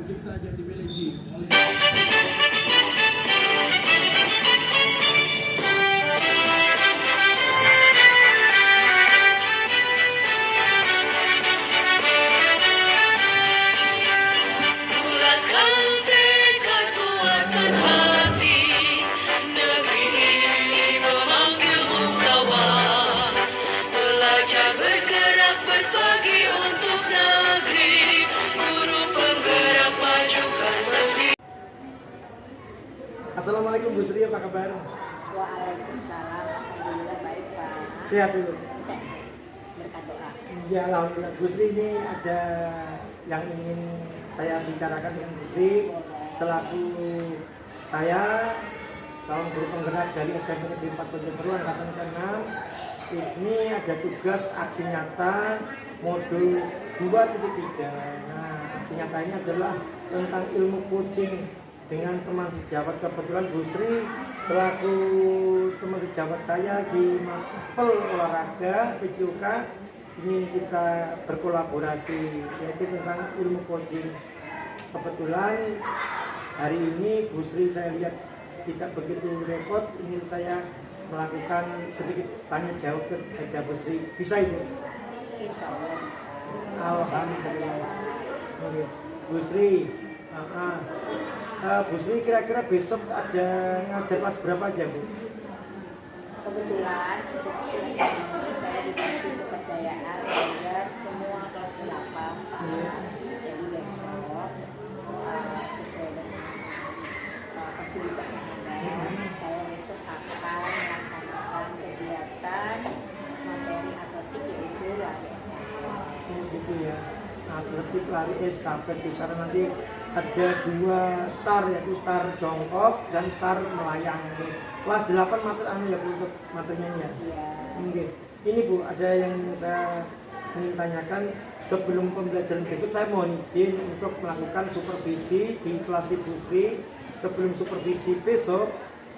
mungkin saja dimiliki oleh Assalamualaikum Bu Sri, apa kabar? Waalaikumsalam, alhamdulillah baik Pak. Sehat dulu. Sehat. Berkat doa. Ya alhamdulillah. Bu Sri, ini ada yang ingin saya bicarakan dengan Bu Sri selaku saya calon guru penggerak dari SMP Negeri 4 Bonjoloro angkatan ke-6. Ini ada tugas aksi nyata modul 2.3. Nah, aksi nyata ini adalah tentang ilmu coaching dengan teman sejawat. Kebetulan Bu Sri selaku teman sejawat saya di Mapel Olahraga PJOK ingin kita berkolaborasi yaitu tentang ilmu coaching. Kebetulan hari ini Bu Sri saya lihat tidak begitu repot, ingin saya melakukan sedikit tanya jawab kepada Bu Sri. Bisa Ibu? Insya Allah bisa. Alhamdulillah. Oke. Bu Sri, Bu Sri kira-kira besok ada ngajar kelas berapa aja Bu? Kebetulan untuk ini saya dikasih kepercayaan belajar semua kelas 8. Jadi besok sesuai dengan fasilitas yang ada, saya besok akan melaksanakan kegiatan materi atletik yaitu lari estafet. Gitu ya. Atletik lari estafet di sana nanti ada 2 star yaitu star jongkok dan star melayang. Kelas 8 materi ya Bu untuk materinya ya. Iya. Oke. Ini Bu ada yang saya ingin tanyakan sebelum pembelajaran besok saya mohon izin untuk melakukan supervisi di kelas Ibu Sri. Sebelum supervisi besok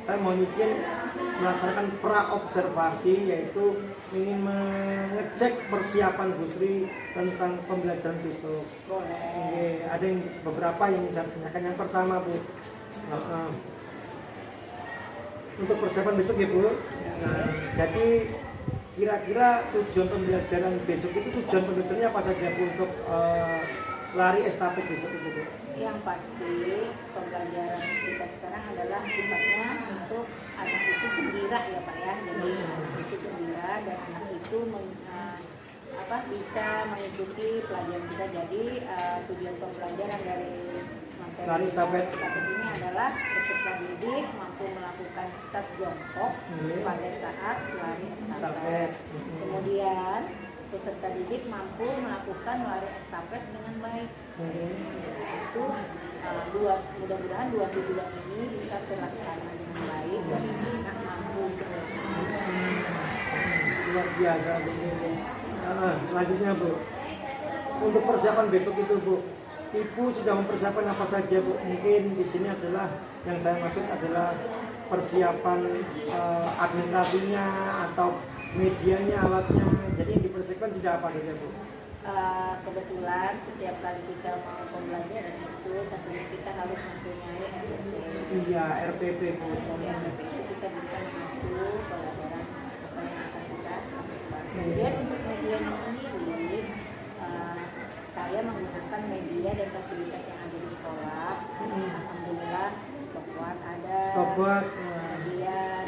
saya mohon izin melaksanakan pra-observasi yaitu ingin mengecek persiapan Bu Sri tentang pembelajaran besok. Boleh. Oke, ada yang beberapa yang saya tanyakan. Yang pertama Bu, untuk persiapan besok ya Bu. Nah, jadi kira-kira tujuan pembelajaran besok itu tujuan pembelajarannya apa saja Bu untuk lari estafet besok itu Bu? Yang pasti pembelajaran kita sekarang adalah sifatnya untuk anak itu gembira ya Pak ya. Jadi anak itu gembira dan anak itu bisa mengikuti pelajaran kita. Jadi tujuan pembelajaran dari materi lari estafet ini adalah peserta didik mampu melakukan start jongkok pada saat lari estafet. Kemudian peserta didik mampu melakukan lari estafet dengan baik. Itu mudah-mudahan 2 tujuan ini bisa terlaksana dengan baik dan anak mampu. Luar biasa Bu. Selanjutnya Bu, untuk persiapan besok itu Bu, Ibu sudah mempersiapkan apa saja Bu? Mungkin di sini adalah yang saya maksud adalah persiapan administrasinya atau medianya, alatnya. Jadi yang dipersiapkan sudah apa saja Bu? Kebetulan setiap kali kita mau pembelajaran itu tentunya kita harus mempunyai RPP. Iya, RPP Bu. Dari RPP itu kita bisa masuk pelajaran apa yang akan kita lakukan. Kemudian untuk medianya sendiri, saya menggunakan media dan fasilitas yang ada di sekolah. Alhamdulillah, stopwatch ada. Stopwatch. Kemudian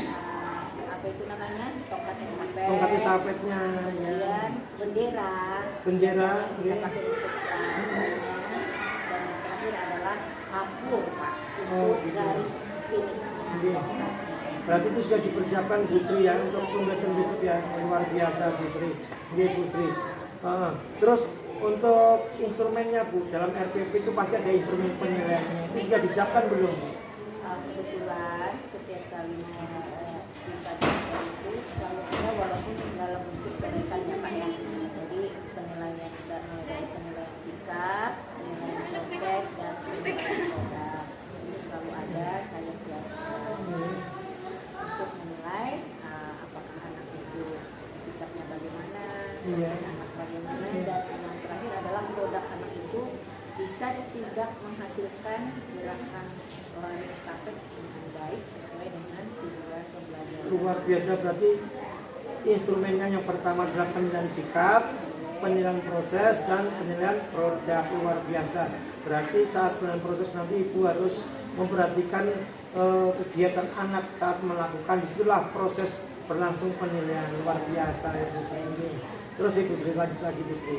apa itu namanya? Tongkat estafet. Tongkat estafetnya. Kemudian bendera. Bendera. Kita pakai untuk dan yang terakhir adalah ampul Pak untuk garis finish. Berarti itu sudah dipersiapkan Bu Sri ya untuk pembelajaran besok ya, luar biasa Bu Sri. Iya Bu Sri. Terus untuk instrumennya Bu, dalam RPP itu pasti ada instrumen penilaiannya. Itu sudah disiapkan belum? Kebetulan setiap kali dibaca itu selalu ada walaupun dalam bentuk tulisannya Pak ya. Jadi penilaian kita mulai dari penilaian sikap, penilaian proses dan penilaian produk itu selalu ada. Saya siapkan untuk menilai apakah anak itu sikapnya bagaimana, anak bagaimana, dan yang terakhir adalah produk anak itu bisa tidak menghasilkan gerakan lari estafet dengan baik sesuai dengan tujuan pembelajaran. Luar biasa, berarti instrumennya yang pertama adalah penilaian sikap, penilaian proses, dan penilaian produk. Luar biasa. Berarti saat penilaian proses nanti ibu harus memperhatikan kegiatan anak saat melakukan, disitulah proses berlangsung penilaian. Luar biasa Ibu Sri ini. Terus Ibu Sri lanjut lagi Ibu Sri.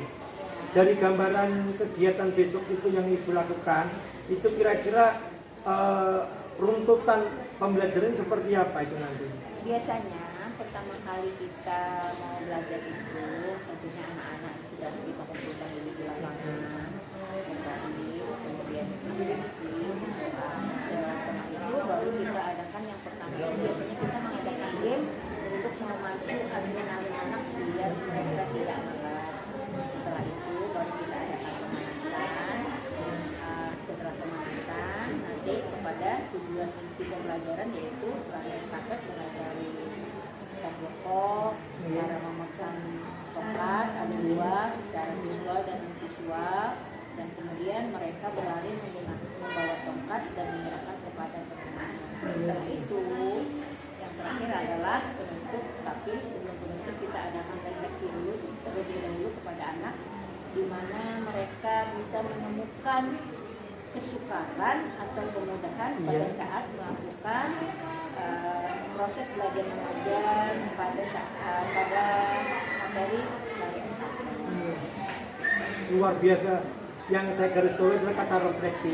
Dari gambaran kegiatan besok itu yang Ibu lakukan, itu kira-kira runtutan pembelajaran seperti apa itu nanti? Biasanya pertama kali kita mau belajar itu tentunya anak-anak sudah kita kumpulkan dulu di lapangan, kemudian diskusi, setelah itu baru kita adakan yang pertama. Biasanya kita mengadakan game untuk memacu adrenalin anak biar mereka tidak malas. Setelah itu baru kita adakan pemanasan. Setelah pemanasan nanti kepada tujuan inti pembelajaran yaitu lari estafet, mulai dari start jongkok, cara memegang tongkat ada dua, secara visual dan non visual, dan kemudian mereka berlari membawa tongkat dan menyerahkan kepada teman. Setelah itu yang terakhir adalah penutup, tapi sebelum penutup kita adakan refleksi dulu terlebih dahulu kepada anak, di mana mereka bisa menemukan kesukaran atau kemudahan pada saat melakukan proses belajar mengajar pada materi lari estafet. Luar biasa. Yang saya garis bawahi adalah kata refleksi.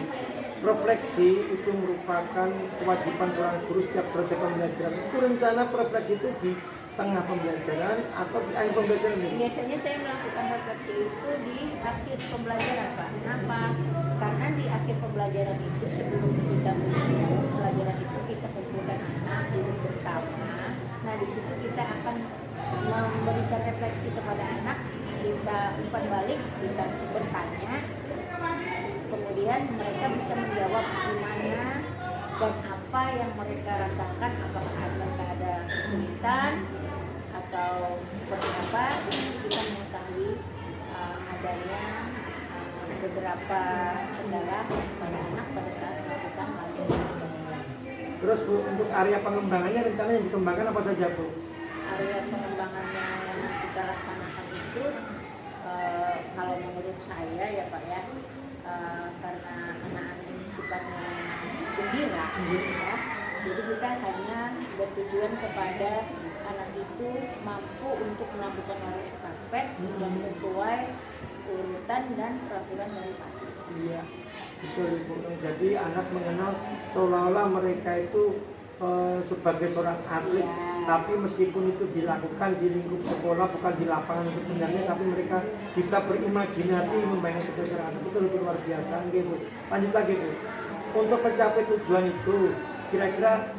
Refleksi itu merupakan kewajiban seorang guru setiap selesai pembelajaran. Itu rencana refleksi itu di tengah pembelajaran atau di akhir pembelajaran ini? Biasanya saya melakukan refleksi itu di akhir pembelajaran, Pak. Kenapa? Karena di akhir pembelajaran itu sebelum kita mulai pembelajaran itu kita kumpulkan anak duduk bersama. Nah di situ kita akan memberikan refleksi kepada anak, kita umpan balik, kita bertanya, kemudian mereka bisa menjawab gimana dan apa yang mereka rasakan, apakah mereka ada kesulitan atau seperti apa. Kita mengetahui adanya beberapa kendala pada anak pada saat melakukan latihan. Terus Bu, untuk area pengembangannya rencana yang dikembangkan apa saja Bu? Area pengembangannya yang kita laksanakan itu kalau menurut saya ya Pak ya, karena anak-anak ini sifatnya gembira ya, jadi kita hanya bertujuan kepada anak itu mampu untuk melakukan lari estafet yang sesuai urutan dan peraturan dari PASI. Iya, betul Ibu. Jadi anak mengenal seolah-olah mereka itu sebagai seorang atlet, tapi meskipun itu dilakukan di lingkup sekolah bukan di lapangan sebenarnya, tapi mereka bisa berimajinasi membayangkan sebagai seorang atlet. Itu lebih luar biasa gitu. Lanjut lagi Bu. Untuk mencapai tujuan itu, kira-kira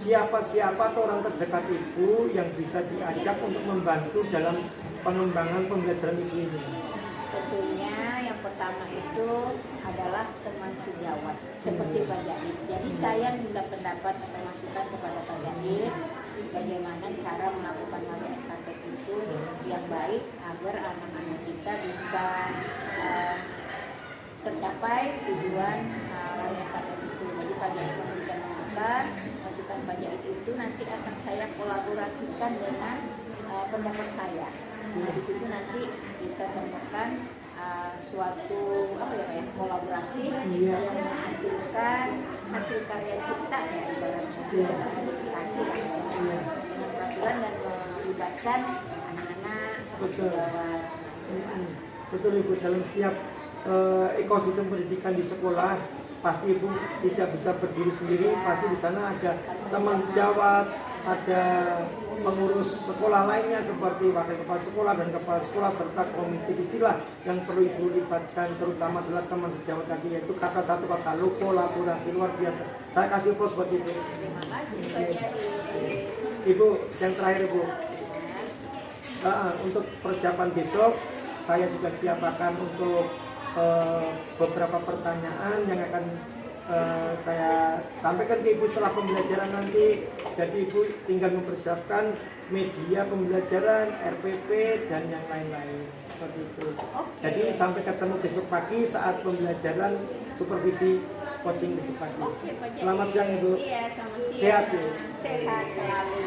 siapa atau orang terdekat Ibu yang bisa diajak untuk membantu dalam pengembangan pembelajaran Ibu ini? Tentunya yang pertama itu adalah teman sejawat seperti Pak Jahid. Jadi saya minta pendapat atau masukan kepada Pak Jahid bagaimana cara melakukan lari estafet itu yang baik agar anak-anak kita bisa tercapai tujuan lari estafet itu. Jadi Pak Jahid memberikan masukan Pak Jahid itu nanti akan saya kolaborasikan dengan pendapat saya. Nah, di situ nanti kita temukan suatu kolaborasi yang menghasilkan hasil karya kita ya, ibaratnya modifikasi dengan peraturan dan melibatkan anak-anak sejawat. Betul Ibu, dalam setiap ekosistem pendidikan di sekolah pasti Ibu tidak bisa berdiri sendiri, pasti di sana ada teman sejawat, ada pengurus sekolah lainnya seperti wakil kepala sekolah dan kepala sekolah serta komite. Istilah yang perlu Ibu libatkan terutama adalah teman sejawat tadi, yaitu kata satu kata lo, kolaborasi. Luar biasa. Saya kasih plus buat Ibu. Terima kasih Pak Jahid. Ibu, yang terakhir Ibu, untuk persiapan besok saya juga siapkan untuk beberapa pertanyaan yang akan saya sampaikan ke Ibu setelah pembelajaran nanti. Jadi Ibu tinggal mempersiapkan media pembelajaran, RPP, dan yang lain-lain. seperti itu. Oke. Jadi sampai ketemu besok pagi saat pembelajaran supervisi coaching besok pagi. Oke, Pak Jai. Selamat siang Ibu. Iya, selamat siang. Sehat, Bu. Sehat selalu.